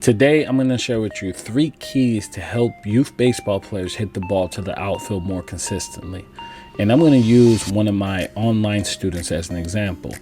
Today, I'm going to share with you 3 keys to help youth baseball players hit the ball to the outfield more consistently. And I'm going to use one of my online students as an example.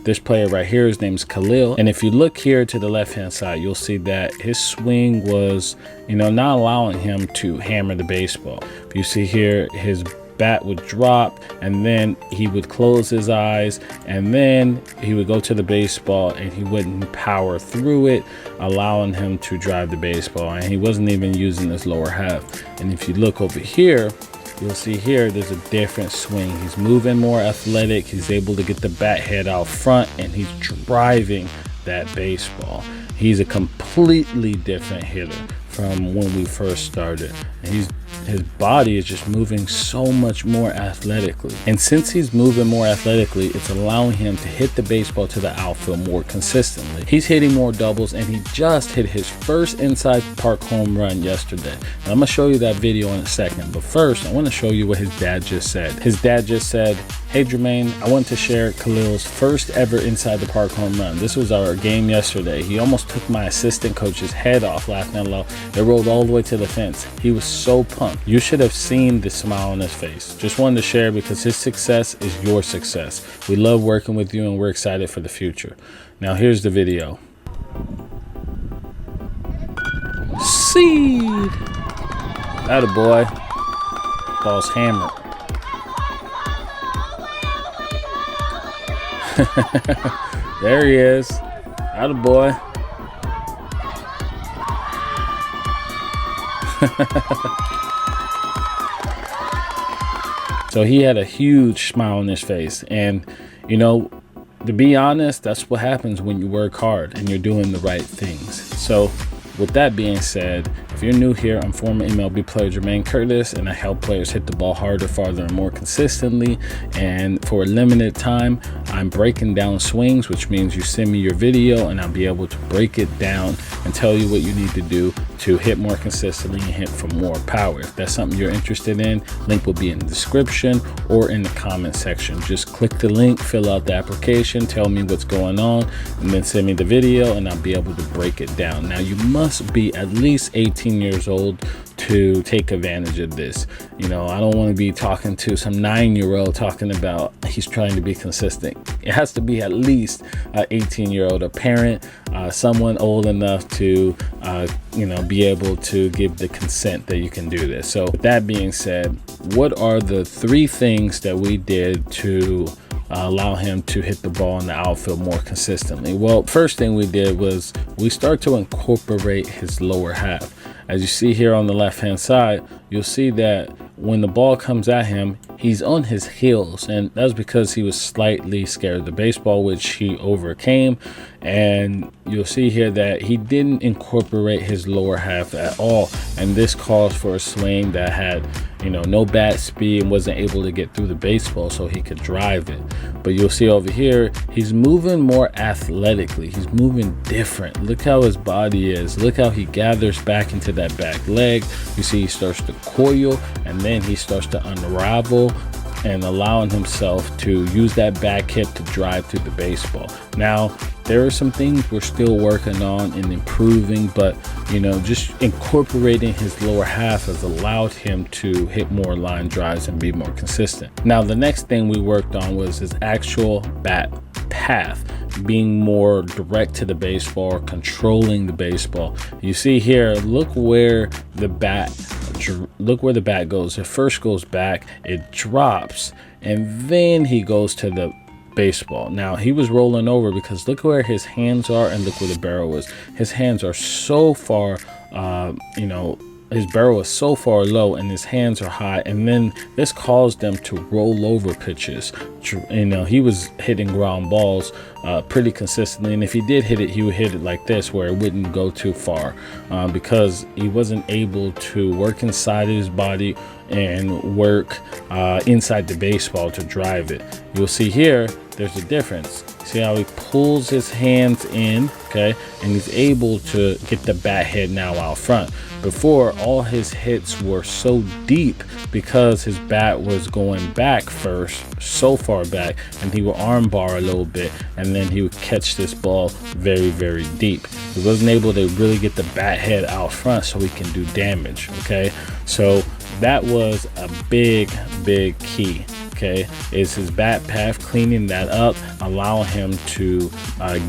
This player right here, his name's Khalil. And if you look here to the left-hand side, you'll see that his swing was, not allowing him to hammer the baseball. You see here, his bat would drop, and then he would close his eyes, and then he would go to the baseball and he wouldn't power through it, allowing him to drive the baseball. And he wasn't even using his lower half. And if you look over here, you'll see here there's a different swing. He's moving more athletic. He's able to get the bat head out front, and he's driving that baseball. He's a completely different hitter from when we first started. And his body is just moving so much more athletically. And since he's moving more athletically, it's allowing him to hit the baseball to the outfield more consistently. He's hitting more doubles, and he just hit his first inside park home run yesterday. And I'm gonna show you that video in a second. But first, I wanna show you what his dad just said. His dad just said, "Hey Jermaine, I want to share Khalil's first ever inside the park home run. This was our game yesterday. He almost took my assistant coach's head off laughing out loud. It rolled all the way to the fence. He was so pumped. You should have seen the smile on his face. Just wanted to share because his success is your success. We love working with you, and we're excited for the future." Now here's the video. Seed. Atta boy. Ball's hammered. There he is. Atta boy. So he had a huge smile on his face. And, to be honest, that's what happens when you work hard and you're doing the right things. So with that being said, if you're new here, I'm former MLB player Jermaine Curtis, and I help players hit the ball harder, farther, and more consistently. And for a limited time, I'm breaking down swings, which means you send me your video and I'll be able to break it down and tell you what you need to do to hit more consistently and hit for more power. If that's something you're interested in, link will be in the description or in the comment section. Just click the link, fill out the application, tell me what's going on, and then send me the video and I'll be able to break it down. Now, you must be at least 18 years old to take advantage of this. I don't want to be talking to some 9-year-old talking about he's trying to be consistent. It has to be at least an 18-year-old, a parent, someone old enough to be able to give the consent that you can do this. So with that being said, what are the 3 things that we did to allow him to hit the ball in the outfield more consistently? Well, first thing we did was we start to incorporate his lower half. As you see here on the left hand side, you'll see that when the ball comes at him, he's on his heels, and that's because he was slightly scared of the baseball, which he overcame. And you'll see here that he didn't incorporate his lower half at all, and this calls for a swing that had no bat speed and wasn't able to get through the baseball so he could drive it. But you'll see over here, he's moving more athletically. He's moving different. Look how his body is. Look how he gathers back into that back leg. You see he starts to coil, and then he starts to unravel and allowing himself to use that back hip to drive through the baseball. Now, there are some things we're still working on and improving, but just incorporating his lower half has allowed him to hit more line drives and be more consistent. Now, the next thing we worked on was his actual bat path, being more direct to the baseball or controlling the baseball. You see here, look where the bat goes. It first goes back, it drops, and then he goes to the baseball. Now, he was rolling over because look where his hands are and look where the barrel is. His hands are so far, his barrel is so far low and his hands are high, and then this caused them to roll over pitches. He was hitting ground balls pretty consistently, and if he did hit it, he would hit it like this where it wouldn't go too far because he wasn't able to work inside his body and work inside the baseball to drive it. You'll see here there's a difference. See how he pulls his hands in, okay, and he's able to get the bat head now out front. Before, all his hits were so deep because his bat was going back first, so far back, and he would arm bar a little bit, and then he would catch this ball very, very deep. He wasn't able to really get the bat head out front so he can do damage, okay? So that was a big key, okay, is his bat path, cleaning that up, allowing him to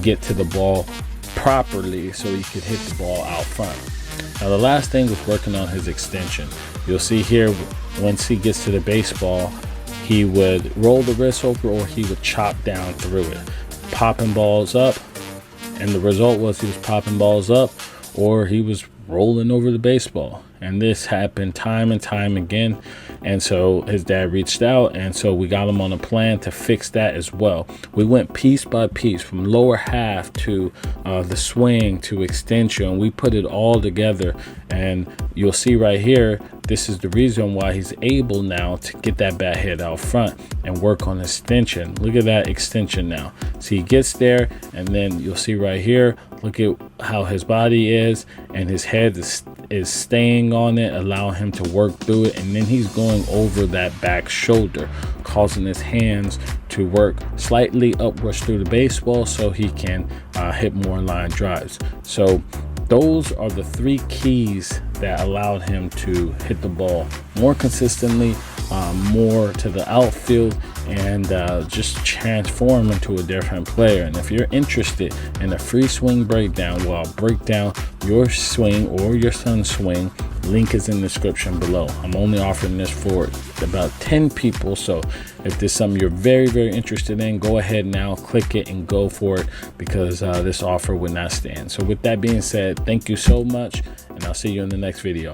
get to the ball properly so he could hit the ball out front. Now the last thing was working on his extension. You'll see here, once he gets to the baseball, he would roll the wrist over or he would chop down through it, popping balls up, and the result was he was popping balls up or he was rolling over the baseball. And this happened time and time again, and so his dad reached out, and so we got him on a plan to fix that as well. We went piece by piece from lower half to the swing to extension. We put it all together, and you'll see right here, this is the reason why he's able now to get that bat head out front and work on extension. Look at that extension now. See, he gets there, and then you'll see right here, look at how his body is, and his head is staying on it, allowing him to work through it, and then he's going over that back shoulder, causing his hands to work slightly upwards through the baseball so he can hit more line drives. So those are the 3 keys that allowed him to hit the ball more consistently, more to the outfield, and just transform into a different player. And if you're interested in a free swing breakdown, well, I'll break down your swing or your son's swing. Link is in the description below. I'm only offering this for about 10 people, so if there's something you're very, very interested in, go ahead now, click it and go for it, because this offer would not stand. So with that being said, thank you so much, and I'll see you in the next video.